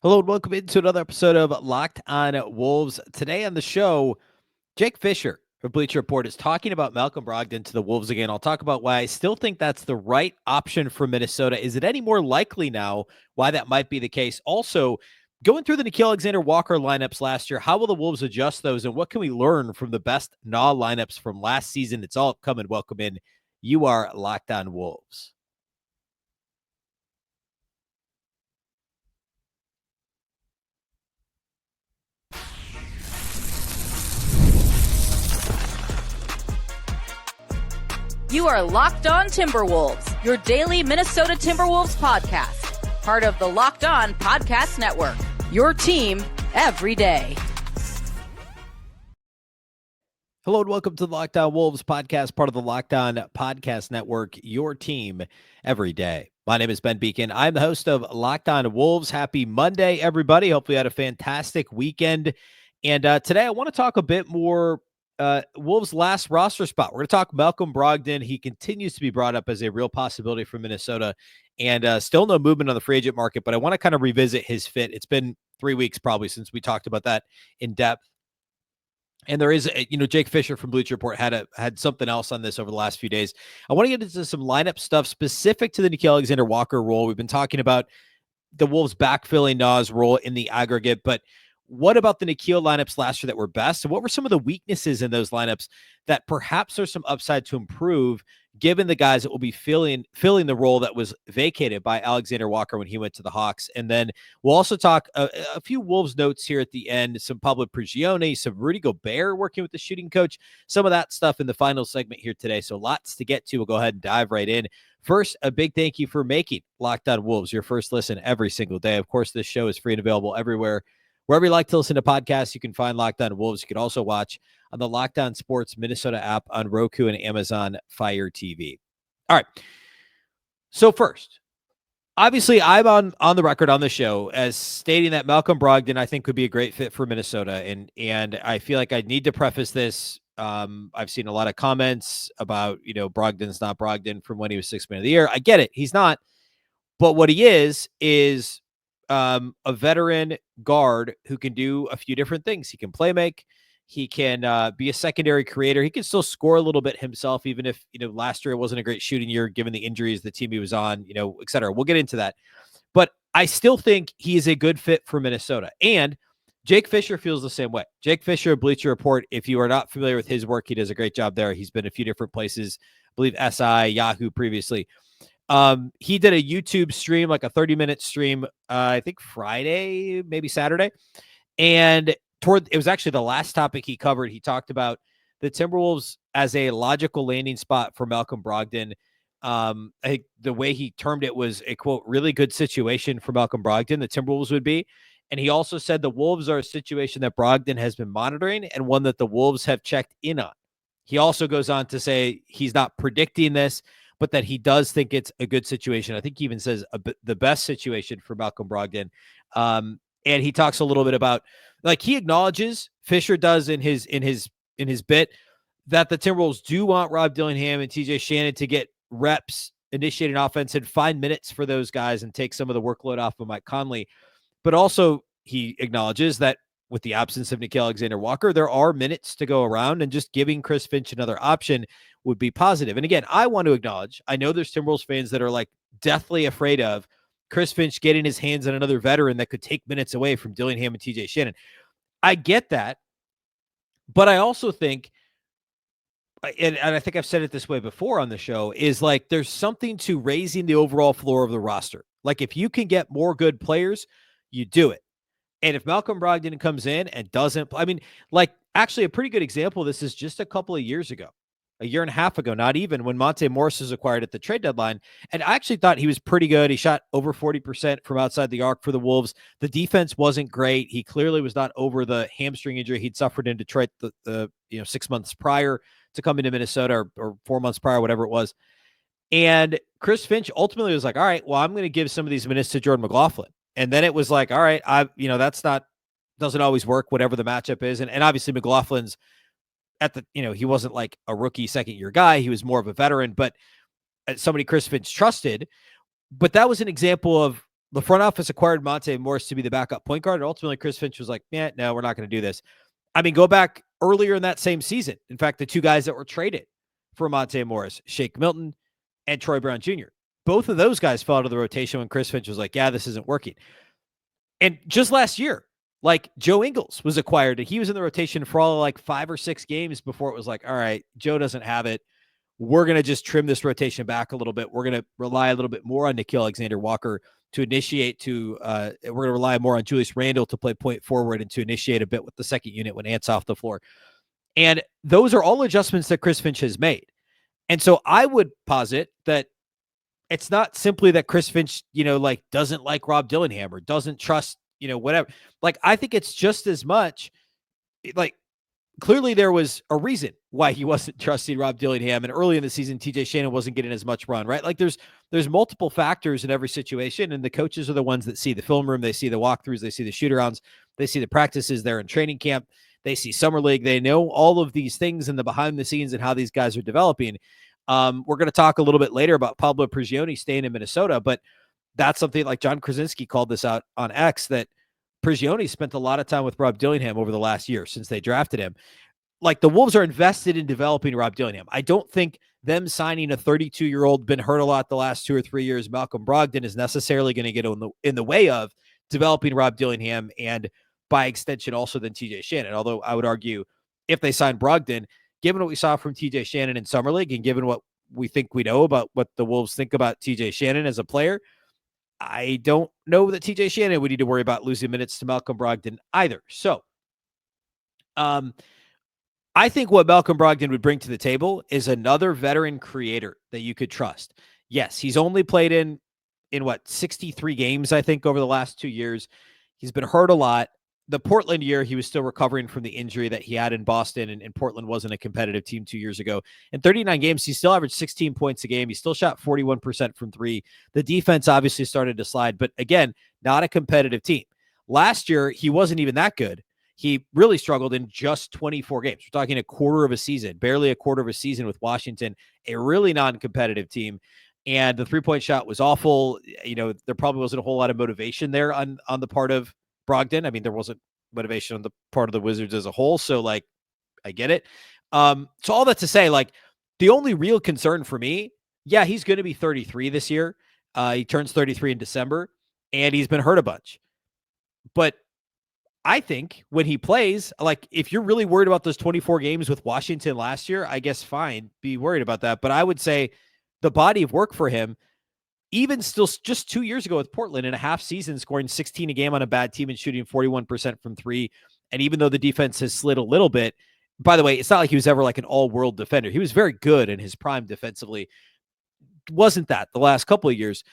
Hello and welcome into another episode of Locked on Wolves. Today on the show, Jake Fisher of Bleacher Report is talking about Malcolm Brogdon to the Wolves again. I'll talk about why I still think that's the right option for Minnesota. Is it any more likely now why that might be the case? Also, going through the Nickeil Alexander-Walker lineups last year, how will the Wolves adjust those and what can we learn from the best lineups from last season? It's all upcoming. Welcome in. You are Locked on Wolves. You are Locked On Timberwolves, your daily Minnesota Timberwolves podcast. Part of the Locked On Podcast Network, your team every day. Hello and welcome to the Locked On Wolves podcast, part of the Locked On Podcast Network, your team every day. My name is Ben Beecken. I'm the host of Locked On Wolves. Happy Monday, everybody. Hopefully you had a fantastic weekend. And today I want to talk a bit more Wolves' last roster spot. We're going to talk Malcolm Brogdon. He continues to be brought up as a real possibility for Minnesota, and still no movement on the free agent market, but I want to kind of revisit his fit. It's been 3 weeks probably since we talked about that in depth. And there is, Jake Fisher from Bleacher Report had something else on this over the last few days. I want to get into some lineup stuff specific to the Nickeil Alexander-Walker role. We've been talking about the Wolves backfilling Nas role in the aggregate, but what about the Nickeil lineups last year that were best? And what were some of the weaknesses in those lineups that perhaps there's some upside to improve given the guys that will be filling the role that was vacated by Alexander-Walker when he went to the Hawks? And then we'll also talk a few Wolves notes here at the end, some Pablo Prigioni, some Rudy Gobert working with the shooting coach, some of that stuff in the final segment here today. So lots to get to. We'll go ahead and dive right in. First, a big thank you for making Locked On Wolves your first listen every single day. Of course, this show is free and available everywhere. Wherever you like to listen to podcasts, you can find Locked On Wolves. You can also watch on the Locked On Sports Minnesota app on Roku and Amazon Fire TV. All right. So first, obviously, I'm on the record on the show as stating that Malcolm Brogdon, I think, could be a great fit for Minnesota. And I feel like I need to preface this. I've seen a lot of comments about, Brogdon's not Brogdon from when he was Sixth Man of the Year. I get it. He's not. But what he is a veteran guard who can do a few different things. He can play make. He can be a secondary creator. He can still score a little bit himself, even if, last year it wasn't a great shooting year, given the injuries, the team he was on, et cetera. We'll get into that. But I still think he is a good fit for Minnesota. And Jake Fisher feels the same way. Jake Fisher, Bleacher Report, if you are not familiar with his work, he does a great job there. He's been a few different places, I believe SI, Yahoo previously. He did a YouTube stream, like a 30-minute stream, I think Friday, maybe Saturday. And it was actually the last topic he covered. He talked about the Timberwolves as a logical landing spot for Malcolm Brogdon. I think the way he termed it was a, quote, really good situation for Malcolm Brogdon, the Timberwolves would be. And he also said the Wolves are a situation that Brogdon has been monitoring and one that the Wolves have checked in on. He also goes on to say he's not predicting this, but that he does think it's a good situation. I think he even says the best situation for Malcolm Brogdon. And he talks a little bit about, like, he acknowledges, Fisher does in his bit, that the Timberwolves do want Rob Dillingham and TJ Shannon to get reps, initiating offense, and find minutes for those guys and take some of the workload off of Mike Conley. But also he acknowledges that with the absence of Nickeil Alexander-Walker, there are minutes to go around, and just giving Chris Finch another option would be positive. And again, I want to acknowledge, I know there's Timberwolves fans that are like deathly afraid of Chris Finch getting his hands on another veteran that could take minutes away from Dillingham and TJ Shannon. I get that, but I also think, and I think I've said it this way before on the show, is like there's something to raising the overall floor of the roster. Like if you can get more good players, you do it. And if Malcolm Brogdon comes in and doesn't, I mean, like actually a pretty good example of this is just a couple of years ago, a year and a half ago, not even, when Monte Morris was acquired at the trade deadline. And I actually thought he was pretty good. He shot over 40% from outside the arc for the Wolves. The defense wasn't great. He clearly was not over the hamstring injury he'd suffered in Detroit the 6 months prior to coming to Minnesota, or 4 months prior, whatever it was. And Chris Finch ultimately was like, all right, well, I'm going to give some of these minutes to Jordan McLaughlin. And then it was like, all right, doesn't always work, whatever the matchup is. And obviously McLaughlin's he wasn't like a rookie second year guy. He was more of a veteran, but somebody Chris Finch trusted. But that was an example of the front office acquired Monte Morris to be the backup point guard. And ultimately, Chris Finch was like, yeah, no, we're not going to do this. I mean, go back earlier in that same season. In fact, the two guys that were traded for Monte Morris, Shake Milton and Troy Brown Jr., both of those guys fell out of the rotation when Chris Finch was like, yeah, this isn't working. And just last year, like Joe Ingles was acquired and he was in the rotation for all like 5 or 6 games before it was like, all right, Joe doesn't have it. We're going to just trim this rotation back a little bit. We're going to rely a little bit more on Nickeil Alexander-Walker to initiate we're going to rely more on Julius Randle to play point forward and to initiate a bit with the second unit when Ant's off the floor. And those are all adjustments that Chris Finch has made. And so I would posit that it's not simply that Chris Finch, like doesn't like Rob Dillingham or doesn't trust, whatever. Like, I think it's just as much like clearly there was a reason why he wasn't trusting Rob Dillingham. And early in the season, TJ Shannon wasn't getting as much run, right? Like there's multiple factors in every situation. And the coaches are the ones that see the film room. They see the walkthroughs. They see the shoot-arounds. They see the practices there in training camp. They see summer league. They know all of these things in the behind the scenes and how these guys are developing. We're going to talk a little bit later about Pablo Prigioni staying in Minnesota, but that's something like John Krasinski called this out on X, that Prigioni spent a lot of time with Rob Dillingham over the last year since they drafted him. Like the Wolves are invested in developing Rob Dillingham. I don't think them signing a 32-year-old, been hurt a lot the last 2 or 3 years, Malcolm Brogdon, is necessarily going to get in the way of developing Rob Dillingham and by extension also then TJ Shannon. Although I would argue if they sign Brogdon, given what we saw from TJ Shannon in Summer League and given what we think we know about what the Wolves think about TJ Shannon as a player, I don't know that TJ Shannon would need to worry about losing minutes to Malcolm Brogdon either. So, I think what Malcolm Brogdon would bring to the table is another veteran creator that you could trust. Yes, he's only played in 63 games, I think, over the last 2 years. He's been hurt a lot. The Portland year, he was still recovering from the injury that he had in Boston, and Portland wasn't a competitive team 2 years ago. In 39 games, he still averaged 16 points a game. He still shot 41% from three. The defense obviously started to slide, but again, not a competitive team. Last year, he wasn't even that good. He really struggled in just 24 games. We're talking a quarter of a season, barely a quarter of a season with Washington, a really non-competitive team. And the three-point shot was awful. There probably wasn't a whole lot of motivation there on the part of Brogdon. I mean, there wasn't motivation on the part of the Wizards as a whole. So, like, I get it. So all that to say, like, the only real concern for me, yeah, he's going to be 33 this year. He turns 33 in December, and he's been hurt a bunch. But I think when he plays, like, if you're really worried about those 24 games with Washington last year, I guess fine, be worried about that. But I would say the body of work for him, even still just 2 years ago with Portland in a half season, scoring 16 a game on a bad team and shooting 41% from three. And even though the defense has slid a little bit, by the way, it's not like he was ever like an all-world defender. He was very good in his prime defensively. Wasn't that the last couple of years?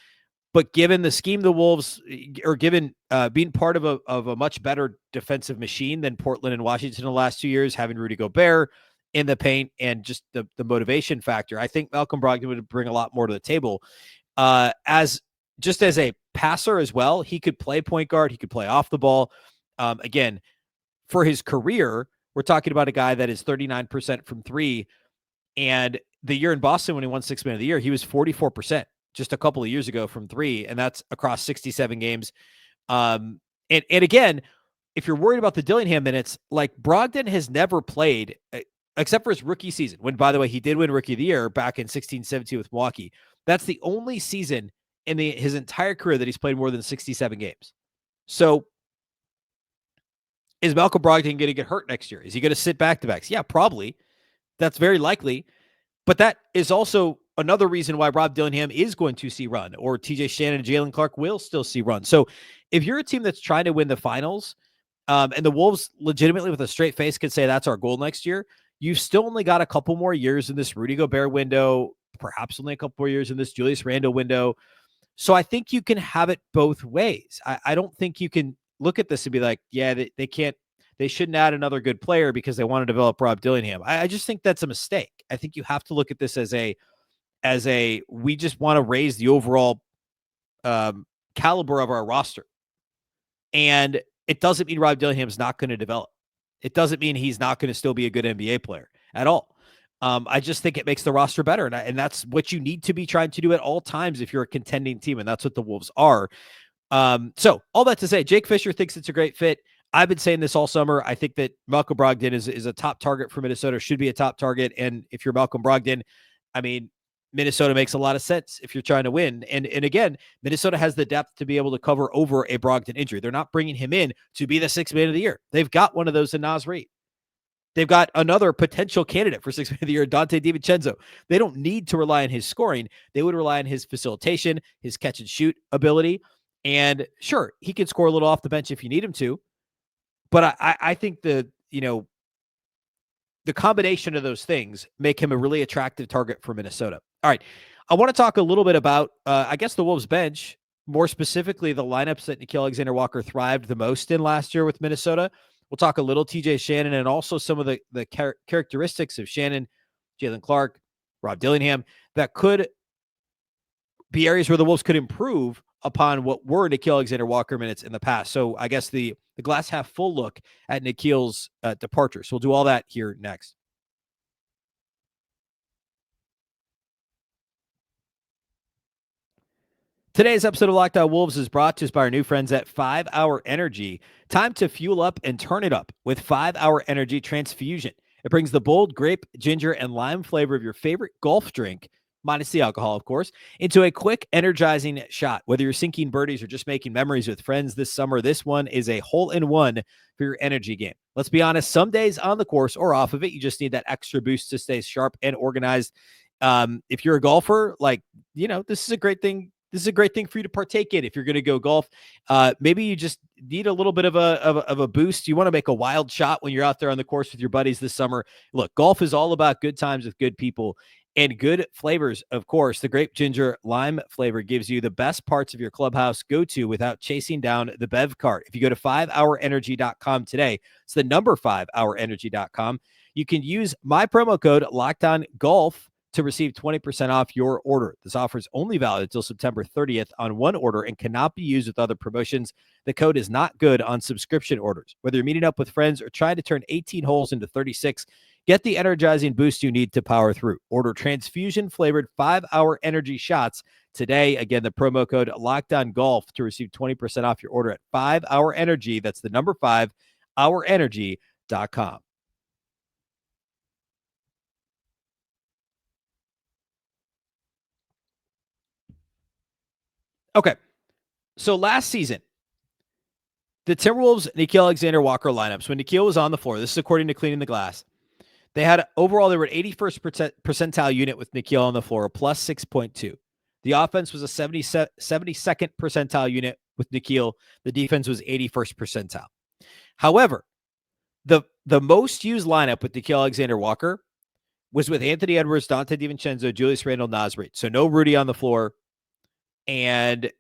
But given the scheme the Wolves, or given being part of a much better defensive machine than Portland and Washington in the last 2 years, having Rudy Gobert in the paint and just the motivation factor, I think Malcolm Brogdon would bring a lot more to the table. As a passer as well, he could play point guard. He could play off the ball. Again, for his career, we're talking about a guy that is 39% from three. And the year in Boston when he won Sixth Man of the Year, he was 44%. Just a couple of years ago from three, and that's across 67 games. And again, if you're worried about the Dillingham minutes, like Brogdon has never played, except for his rookie season, when, by the way, he did win Rookie of the Year back in 16-17 with Milwaukee. That's the only season in his entire career that he's played more than 67 games. So is Malcolm Brogdon going to get hurt next year? Is he going to sit back-to-backs? Yeah, probably. That's very likely. But that is also another reason why Rob Dillingham is going to see run, or TJ Shannon and Jalen Clark will still see run. So if you're a team that's trying to win the finals, and the Wolves legitimately with a straight face could say that's our goal next year, you've still only got a couple more years in this Rudy Gobert window, perhaps only a couple more years in this Julius Randle window. So I think you can have it both ways. I don't think you can look at this and be like, yeah, they shouldn't add another good player because they want to develop Rob Dillingham. I just think that's a mistake. I think you have to look at this as we just want to raise the overall caliber of our roster. And it doesn't mean Rob Dillingham's not going to develop. It doesn't mean he's not going to still be a good NBA player at all. I just think it makes the roster better. And that's what you need to be trying to do at all times if you're a contending team. And that's what the Wolves are. So all that to say, Jake Fisher thinks it's a great fit. I've been saying this all summer. I think that Malcolm Brogdon is a top target for Minnesota, should be a top target. And if you're Malcolm Brogdon, I mean, Minnesota makes a lot of sense if you're trying to win. And again, Minnesota has the depth to be able to cover over a Brogdon injury. They're not bringing him in to be the sixth man of the year. They've got one of those in Naz Reid. They've got another potential candidate for sixth man of the year, Dante DiVincenzo. They don't need to rely on his scoring. They would rely on his facilitation, his catch and shoot ability. And sure, he can score a little off the bench if you need him to. But I think the combination of those things make him a really attractive target for Minnesota. All right. I want to talk a little bit about, I guess, the Wolves bench, more specifically the lineups that Nickeil Alexander-Walker thrived the most in last year with Minnesota. We'll talk a little TJ Shannon and also some of the characteristics of Shannon, Jalen Clark, Rob Dillingham that could be areas where the Wolves could improve upon what were Nickeil Alexander-Walker minutes in the past. So I guess the glass half full look at Nickeil's departure. So we'll do all that here next. Today's episode of Locked On Wolves is brought to us by our new friends at 5 Hour Energy. Time to fuel up and turn it up with 5 Hour Energy Transfusion. It brings the bold grape, ginger, and lime flavor of your favorite golf drink, minus the alcohol, of course, into a quick, energizing shot. Whether you're sinking birdies or just making memories with friends this summer, this one is a hole-in-one for your energy game. Let's be honest, some days on the course or off of it, you just need that extra boost to stay sharp and organized. If you're a golfer, this is a great thing. This is a great thing for you to partake in if you're going to go golf. Maybe you just need a little bit of a boost. You want to make a wild shot when you're out there on the course with your buddies this summer. Look, golf is all about good times with good people and good flavors. Of course, the grape ginger lime flavor gives you the best parts of your clubhouse go-to without chasing down the bev cart. If you go to 5hourenergy.com today, it's the number 5hourenergy.com. You can use my promo code LOCKEDONGOLF to receive 20% off your order. This offer is only valid until September 30th on one order and cannot be used with other promotions. The code is not good on subscription orders. Whether you're meeting up with friends or trying to turn 18 holes into 36, get the energizing boost you need to power through. Order transfusion-flavored 5-hour energy shots today. Again, the promo code LOCKEDONGOLF to receive 20% off your order at 5-hour Energy. That's the number 5hourenergy.com. Okay, so last season, the Timberwolves Nickeil Alexander-Walker lineups, when Nickeil was on the floor, this is according to Cleaning the Glass, they had overall, they were an 81st percentile unit with Nickeil on the floor, plus 6.2. The offense was a 72nd percentile unit with Nickeil. The defense was 81st percentile. However, the most used lineup with Nickeil Alexander-Walker was with Anthony Edwards, Dante DiVincenzo, Julius Randle, Naz Reid. So no Rudy on the floor. And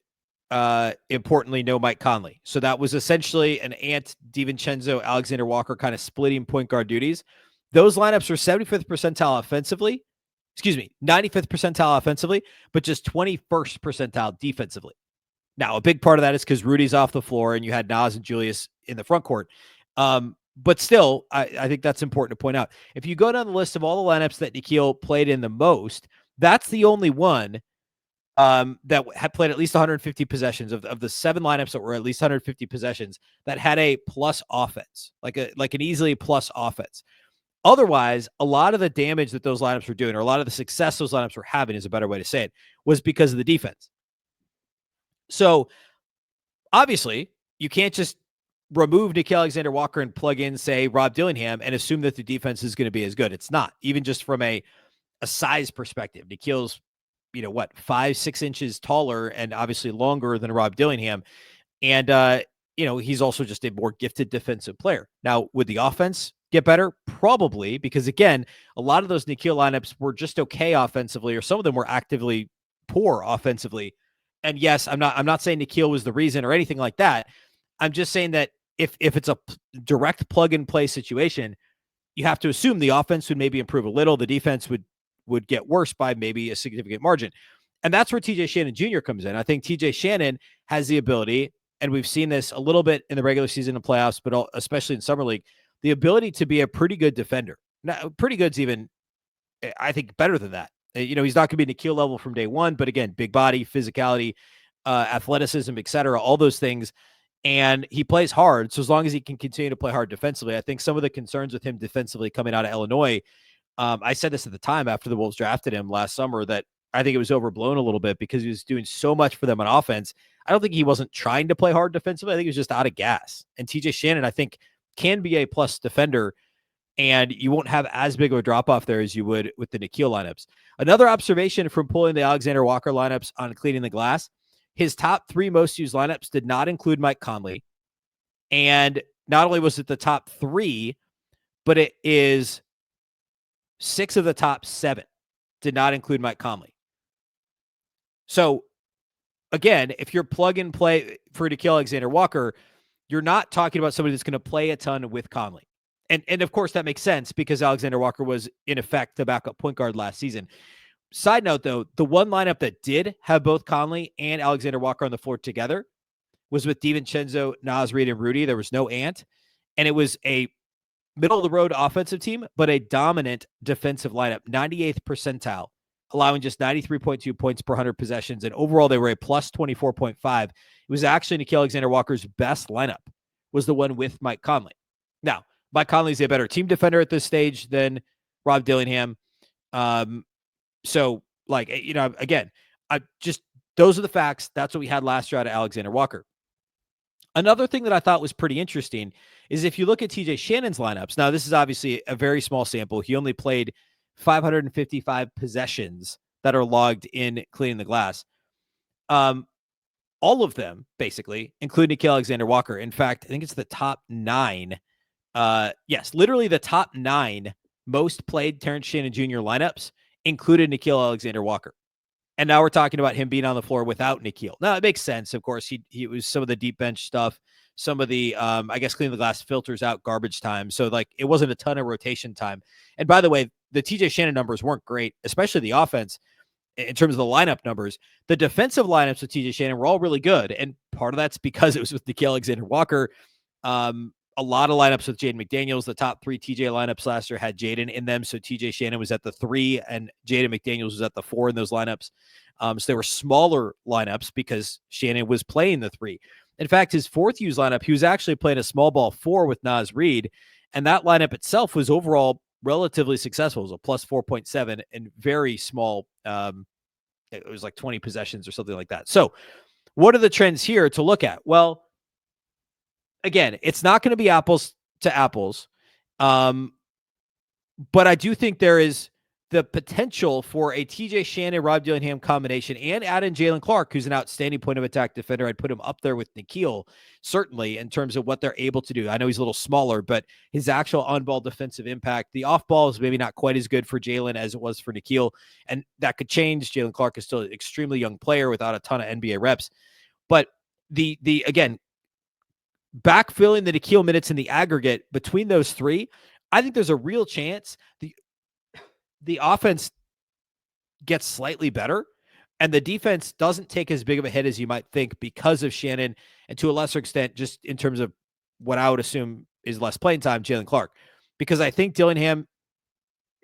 importantly, no Mike Conley. So that was essentially an Ant, DiVincenzo, Alexander-Walker kind of splitting point guard duties. Those lineups were 75th percentile offensively. 95th percentile offensively, but just 21st percentile defensively. Now, a big part of that is because Rudy's off the floor and you had Naz and Julius in the front court. But still, I think that's important to point out. If you go down the list of all the lineups that Nickeil played in the most, that's the only one that had played at least 150 possessions of the 7 lineups that were at least 150 possessions that had a plus offense, like an easily plus offense. Otherwise, a lot of the damage that those lineups were doing, or a lot of the success those lineups were having, is a better way to say it, was because of the defense. So obviously, you can't just remove Nickeil Alexander-Walker and plug in, say, Rob Dillingham and assume that the defense is going to be as good. It's not, even just from a size perspective. Nickeil's 5-6 inches taller and obviously longer than Rob Dillingham. And, he's also just a more gifted defensive player. Now, would the offense get better? Probably, because again, a lot of those Nickeil lineups were just okay offensively, or some of them were actively poor offensively. And yes, I'm not saying Nickeil was the reason or anything like that. I'm just saying that if it's a direct plug and play situation, you have to assume the offense would maybe improve a little. The defense would get worse by maybe a significant margin. And that's where TJ Shannon Jr. comes in. I think TJ Shannon has the ability, and we've seen this a little bit in the regular season and playoffs, but especially in Summer League, the ability to be a pretty good defender. Now, pretty good's even, I think, better than that. He's not going to be Nickeil level from day one, but again, big body, physicality, athleticism, etc., all those things. And he plays hard. So as long as he can continue to play hard defensively, I think some of the concerns with him defensively coming out of Illinois, I said this at the time after the Wolves drafted him last summer, that I think it was overblown a little bit because he was doing so much for them on offense. I don't think he wasn't trying to play hard defensively. I think he was just out of gas. And TJ Shannon, I think, can be a plus defender, and you won't have as big of a drop-off there as you would with the Nickeil lineups. Another observation from pulling the Alexander-Walker lineups on cleaning the glass, his top 3 most used lineups did not include Mike Conley. And not only was it the top 3, but it is 6 of the top 7 did not include Mike Conley. So, again, if you're plug and play for Nickeil Alexander-Walker, you're not talking about somebody that's going to play a ton with Conley. And of course, that makes sense because Alexander-Walker was, in effect, the backup point guard last season. Side note, though, the one lineup that did have both Conley and Alexander-Walker on the floor together was with DiVincenzo, Naz Reid, and Rudy. There was no Ant. And it was a middle-of-the-road offensive team, but a dominant defensive lineup, 98th percentile, allowing just 93.2 points per 100 possessions. And overall, they were a plus 24.5. It was actually Nickeil Alexander-Walker's best lineup, was the one with Mike Conley. Now, Mike Conley's a better team defender at this stage than Rob Dillingham. So, again, those are the facts. That's what we had last year out of Alexander-Walker. Another thing that I thought was pretty interesting is if you look at TJ Shannon's lineups, now this is obviously a very small sample. He only played 555 possessions that are logged in cleaning the glass. All of them, basically, include Nickeil Alexander-Walker. In fact, I think it's the top 9. Yes, literally the top 9 most played Terrence Shannon Jr. lineups included Nickeil Alexander-Walker. And now we're talking about him being on the floor without Nickeil. Now, it makes sense. Of course, he was some of the deep bench stuff, some of the, cleaning the glass filters out garbage time. So, it wasn't a ton of rotation time. And by the way, the TJ Shannon numbers weren't great, especially the offense in terms of the lineup numbers. The defensive lineups with TJ Shannon were all really good. And part of that's because it was with Nickeil Alexander-Walker. A lot of lineups with Jaden McDaniels. The top 3 TJ lineups last year had Jaden in them. So TJ Shannon was at the 3 and Jaden McDaniels was at the 4 in those lineups. So they were smaller lineups because Shannon was playing the 3. In fact, his 4th use lineup, he was actually playing a small ball 4 with Naz Reid. And that lineup itself was overall relatively successful. It was a plus 4.7 and very small. It was like 20 possessions or something like that. So what are the trends here to look at? Well, again, it's not going to be apples to apples. But I do think there is the potential for a TJ Shannon, Rob Dillingham combination and add in Jalen Clark, who's an outstanding point of attack defender. I'd put him up there with Nickeil, certainly, in terms of what they're able to do. I know he's a little smaller, but his actual on-ball defensive impact, the off-ball is maybe not quite as good for Jalen as it was for Nickeil, and that could change. Jalen Clark is still an extremely young player without a ton of NBA reps. But again, backfilling the Nickeil minutes in the aggregate between those 3, I think there's a real chance the offense gets slightly better and the defense doesn't take as big of a hit as you might think because of Shannon and to a lesser extent, just in terms of what I would assume is less playing time, Jalen Clark. Because I think Dillingham,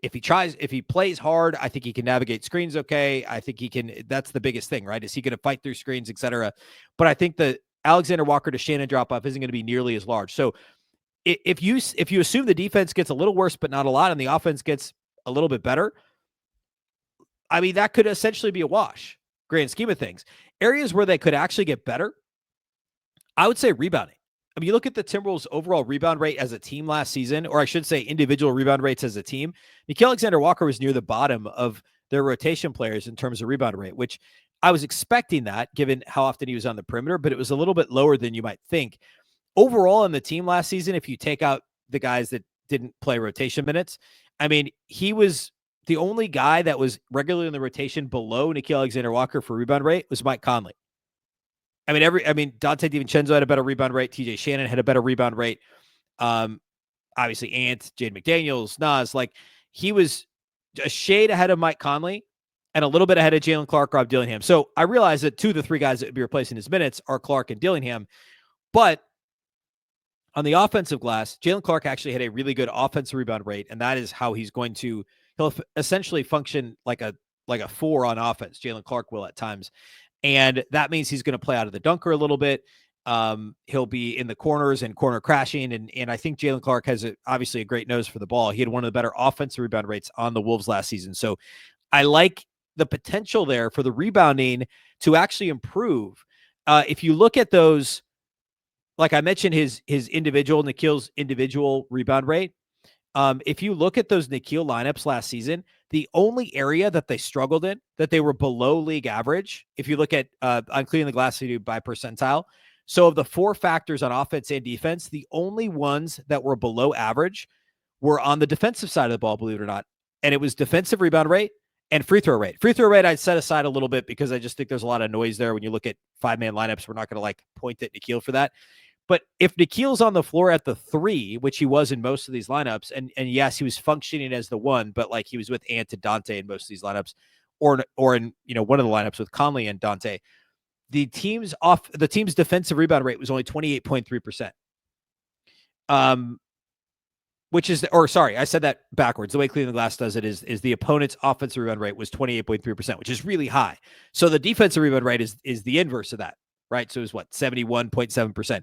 if he plays hard, I think he can navigate screens okay. I think he can, that's the biggest thing, right? Is he going to fight through screens, etc.? But I think the Alexander-Walker to Shannon drop-off isn't going to be nearly as large. So if you assume the defense gets a little worse but not a lot and the offense gets a little bit better, I mean, that could essentially be a wash, grand scheme of things. Areas where they could actually get better, I would say rebounding. I mean, you look at the Timberwolves' overall rebound rate as a team last season, or I should say individual rebound rates as a team. Nickeil Alexander-Walker was near the bottom of their rotation players in terms of rebound rate, which I was expecting that given how often he was on the perimeter, but it was a little bit lower than you might think. Overall in the team last season, if you take out the guys that didn't play rotation minutes, I mean, he was the only guy that was regularly in the rotation below Nickeil Alexander-Walker for rebound rate was Mike Conley. I mean, Dante DiVincenzo had a better rebound rate. TJ Shannon had a better rebound rate. Obviously, Ant, Jaden McDaniels, Naz, he was a shade ahead of Mike Conley and a little bit ahead of Jalen Clark, Rob Dillingham. So I realize that 2 of the 3 guys that would be replacing his minutes are Clark and Dillingham. But on the offensive glass, Jalen Clark actually had a really good offensive rebound rate, and that is how he'll essentially function like a 4 on offense. Jalen Clark will at times. And that means he's going to play out of the dunker a little bit. He'll be in the corners and corner crashing. And I think Jaylen Clark has obviously a great nose for the ball. He had one of the better offensive rebound rates on the Wolves last season. So I like the potential there for the rebounding to actually improve. If you look at those, like I mentioned, Nickeil's individual rebound rate. If you look at those Nickeil lineups last season, the only area that they struggled in, that they were below league average, if you look at on Cleaning the Glass by percentile. So of the 4 factors on offense and defense, the only ones that were below average were on the defensive side of the ball, believe it or not. And it was defensive rebound rate and free throw rate. Free throw rate I'd set aside a little bit because I just think there's a lot of noise there when you look at 5-man lineups. We're not going to point at Nickeil for that. But if Nickeil's on the floor at the 3, which he was in most of these lineups, and yes, he was functioning as the 1, but he was with Ant and Dante in most of these lineups, or in one of the lineups with Conley and Dante, the team's defensive rebound rate was only 28.3%. Which is, I said that backwards. The way Cleaning the Glass does it is the opponent's offensive rebound rate was 28.3%, which is really high. So the defensive rebound rate is the inverse of that, right? So it was 71.7%.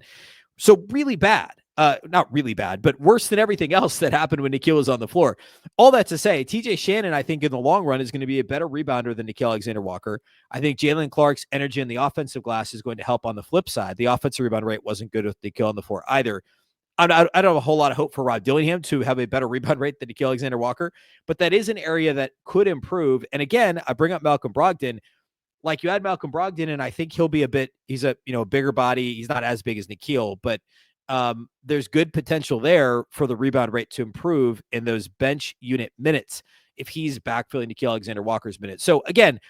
So really bad. Not really bad, but worse than everything else that happened when Nickeil was on the floor. All that to say, TJ Shannon, I think in the long run is going to be a better rebounder than Nickeil Alexander-Walker. I think Jaylen Clark's energy in the offensive glass is going to help on the flip side. The offensive rebound rate wasn't good with Nickeil on the floor either. I don't have a whole lot of hope for Rob Dillingham to have a better rebound rate than Nickeil Alexander-Walker, but that is an area that could improve. And again, I bring up Malcolm Brogdon. You add Malcolm Brogdon, and I think he'll be he's a bigger body. He's not as big as Nickeil, but there's good potential there for the rebound rate to improve in those bench unit minutes if he's backfilling Nickeil Alexander-Walker's minutes. So again,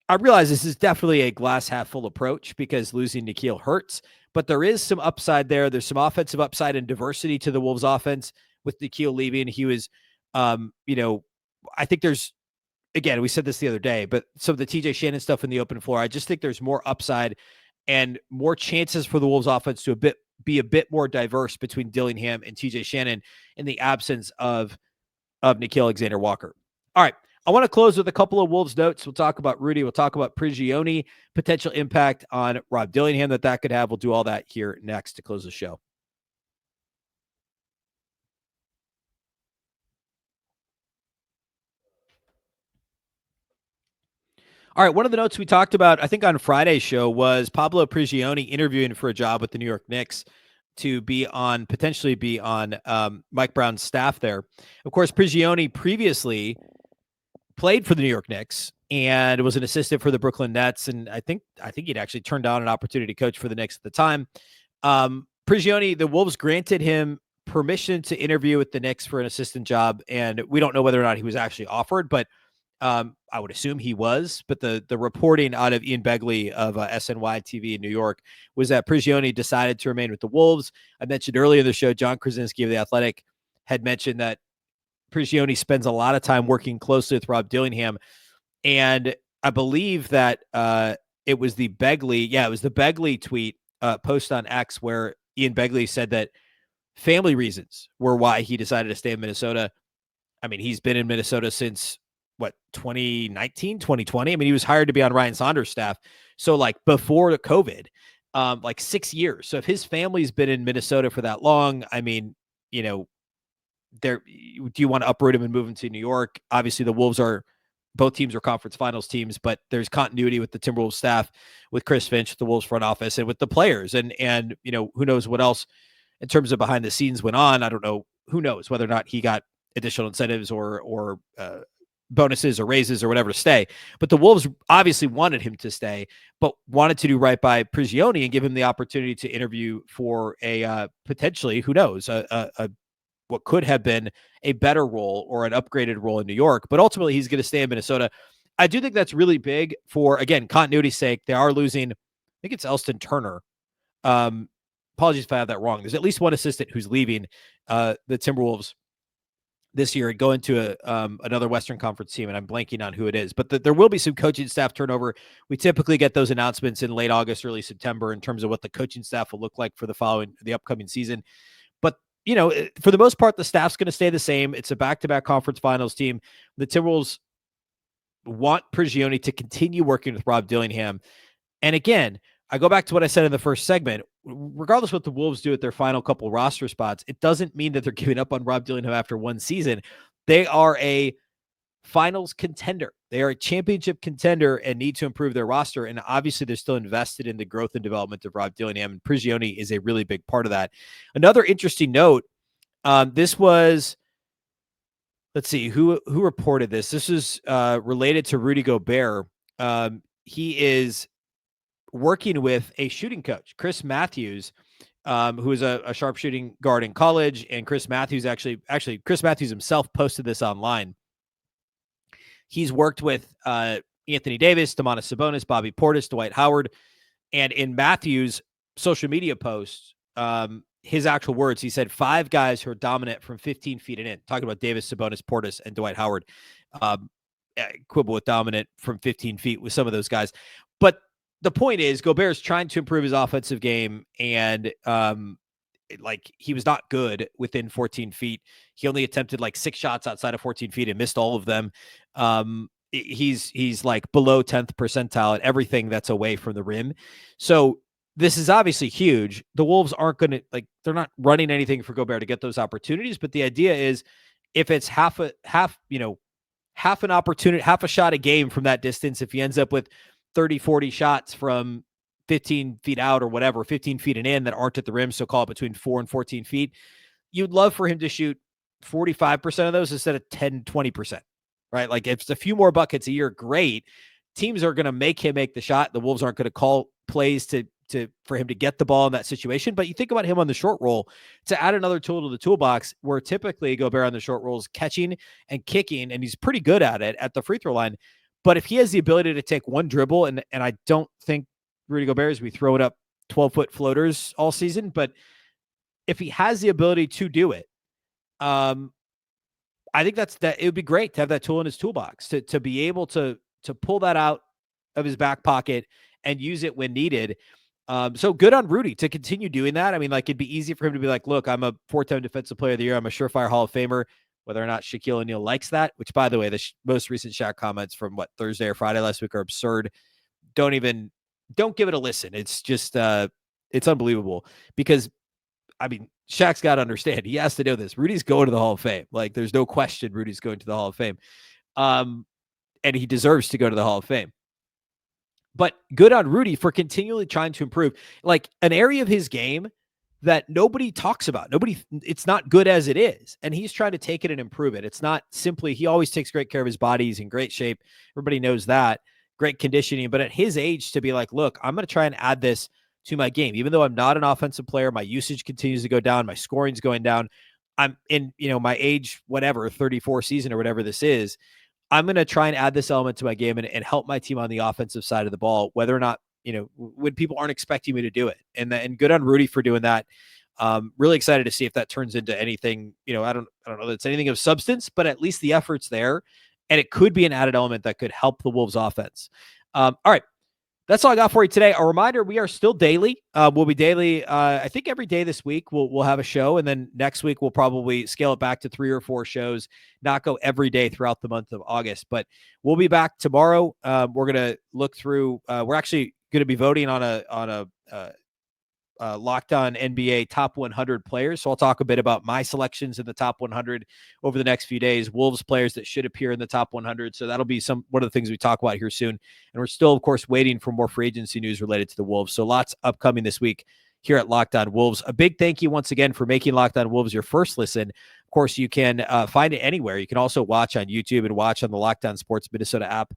I realize this is definitely a glass half full approach because losing Nickeil hurts, but there is some upside there. There's some offensive upside and diversity to the Wolves offense with Nickeil leaving. He was, I think there's, again, we said this the other day, but some of the TJ Shannon stuff in the open floor, I just think there's more upside and more chances for the Wolves offense to be a bit more diverse between Dillingham and TJ Shannon in the absence of Nickeil Alexander-Walker. All right. I want to close with a couple of Wolves notes. We'll talk about Rudy. We'll talk about Prigioni, potential impact on Rob Dillingham that could have. We'll do all that here next to close the show. All right, one of the notes we talked about, I think on Friday's show, was Pablo Prigioni interviewing for a job with the New York Knicks to potentially be on Mike Brown's staff there. Of course, Prigioni previously played for the New York Knicks and was an assistant for the Brooklyn Nets, and I think he'd actually turned down an opportunity to coach for the Knicks at the time. Prigioni, the Wolves granted him permission to interview with the Knicks for an assistant job, and we don't know whether or not he was actually offered, but I would assume he was, but the reporting out of Ian Begley of SNY TV in New York was that Prigioni decided to remain with the Wolves. I mentioned earlier in the show, John Krasinski of The Athletic had mentioned that Prigioni spends a lot of time working closely with Rob Dillingham. And I believe that it was the Begley tweet post on X where Ian Begley said that family reasons were why he decided to stay in Minnesota. I mean, he's been in Minnesota since 2019, 2020. I mean, he was hired to be on Ryan Saunders' staff. So before the COVID, 6 years. So if his family's been in Minnesota for that long, I mean, do you want to uproot him and move him to New York? Obviously both teams are conference finals teams, but there's continuity with the Timberwolves staff, with Chris Finch, the Wolves front office, and with the players. And who knows what else in terms of behind the scenes went on. I don't know. Who knows whether or not he got additional incentives or bonuses or raises or whatever to stay. But the Wolves obviously wanted him to stay, but wanted to do right by Prigioni and give him the opportunity to interview for a potentially, who knows, what could have been a better role or an upgraded role in New York. But ultimately, he's going to stay in Minnesota. I do think that's really big for, again, continuity's sake. They are losing, I think it's Elston Turner. Apologies if I have that wrong. There's at least one assistant who's leaving the Timberwolves this year and go into another Western Conference team, and I'm blanking on who it is. But there will be some coaching staff turnover. We typically get those announcements in late August, early September in terms of what the coaching staff will look like for the upcoming season. But, for the most part, the staff's going to stay the same. It's a back-to-back conference finals team. The Timberwolves, want Prigioni to continue working with Rob Dillingham. And again, I go back to what I said in the first segment. Regardless of what the Wolves do at their final couple roster spots, it doesn't mean that they're giving up on Rob Dillingham after one season. They are a finals contender. They are a championship contender and need to improve their roster. And obviously, they're still invested in the growth and development of Rob Dillingham, and Prigioni is a really big part of that. Another interesting note, this was, let's see, who reported this? This is related to Rudy Gobert. He is working with a shooting coach, Chris Matthews, who is a sharpshooting guard in college. And Chris Matthews actually Chris Matthews himself posted this online. He's worked with Anthony Davis, Domantas Sabonis, Bobby Portis, Dwight Howard. And in Matthews' social media posts, his actual words, he said 5 guys who are dominant from 15 feet and in, talking about Davis, Sabonis, Portis, and Dwight Howard. Quibble with dominant from 15 feet with some of those guys. But the point is, Gobert is trying to improve his offensive game, and he was not good within 14 feet. He only attempted 6 shots outside of 14 feet and missed all of them. He's like below 10th percentile at everything that's away from the rim. So this is obviously huge. The Wolves aren't going to they're not running anything for Gobert to get those opportunities. But the idea is, if it's half an opportunity, half a shot a game from that distance, if he ends up with 30, 40 shots from 15 feet out or whatever, 15 feet and in that aren't at the rim, so call it between 4 and 14 feet, you'd love for him to shoot 45% of those instead of 10, 20%, right? If it's a few more buckets a year, great. Teams are going to make him make the shot. The Wolves aren't going to call plays for him to get the ball in that situation. But you think about him on the short roll, to add another tool to the toolbox, where typically Gobert on the short roll is catching and kicking, and he's pretty good at it at the free throw line. But if he has the ability to take one dribble, and I don't think Rudy Gobert is be throwing up 12-foot floaters all season, but if he has the ability to do it, I think that it would be great to have that tool in his toolbox to be able to pull that out of his back pocket and use it when needed. So good on Rudy to continue doing that. I mean, it'd be easy for him to be like, look, I'm a 4-time defensive player of the year. I'm a surefire Hall of Famer. Whether or not Shaquille O'Neal likes that, which, by the way, the most recent Shaq comments from Thursday or Friday last week are absurd. Don't give it a listen. It's just, it's unbelievable because, I mean, Shaq's got to understand. He has to know this. Rudy's going to the Hall of Fame. There's no question Rudy's going to the Hall of Fame. And he deserves to go to the Hall of Fame. But good on Rudy for continually trying to improve. An area of his game that nobody talks about. It's not good as it is. And he's trying to take it and improve it. It's not simply, he always takes great care of his body. He's in great shape. Everybody knows that. Great conditioning. But at his age, to be like, look, I'm going to try and add this to my game. Even though I'm not an offensive player, my usage continues to go down. My scoring's going down. I'm in, my age, 34 season or whatever this is. I'm going to try and add this element to my game and help my team on the offensive side of the ball, whether or not, when people aren't expecting me to do it. And good on Rudy for doing that. Really excited to see if that turns into anything. I don't know that it's anything of substance, but at least the effort's there, and it could be an added element that could help the Wolves offense. All right. That's all I got for you today. A reminder, we are still daily. We'll be daily. I think every day this week we'll have a show. And then next week, we'll probably scale it back to 3 or 4 shows, not go every day throughout the month of August, but we'll be back tomorrow. We're going to look through, we're actually going to be voting on a Locked On NBA top 100 players. So I'll talk a bit about my selections in the top 100 over the next few days. Wolves players that should appear in the top 100. So that'll be one of the things we talk about here soon. And we're still, of course, waiting for more free agency news related to the Wolves. So lots upcoming this week here at Locked On Wolves. A big thank you once again for making Locked On Wolves your first listen. Of course, you can find it anywhere. You can also watch on YouTube and watch on the Locked On Sports Minnesota app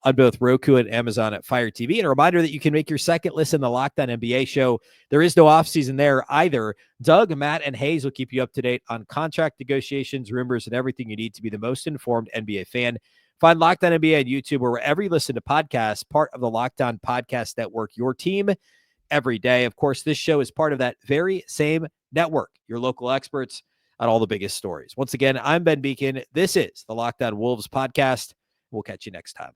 on both Roku and Amazon at Fire TV. And a reminder that you can make your second listen to the Locked On NBA show. There is no offseason there either. Doug, Matt, and Hayes will keep you up to date on contract negotiations, rumors, and everything you need to be the most informed NBA fan. Find Locked On NBA on YouTube or wherever you listen to podcasts, part of the Locked On Podcast Network, your team every day. Of course, this show is part of that very same network, your local experts on all the biggest stories. Once again, I'm Ben Beecken. This is the Locked On Wolves podcast. We'll catch you next time.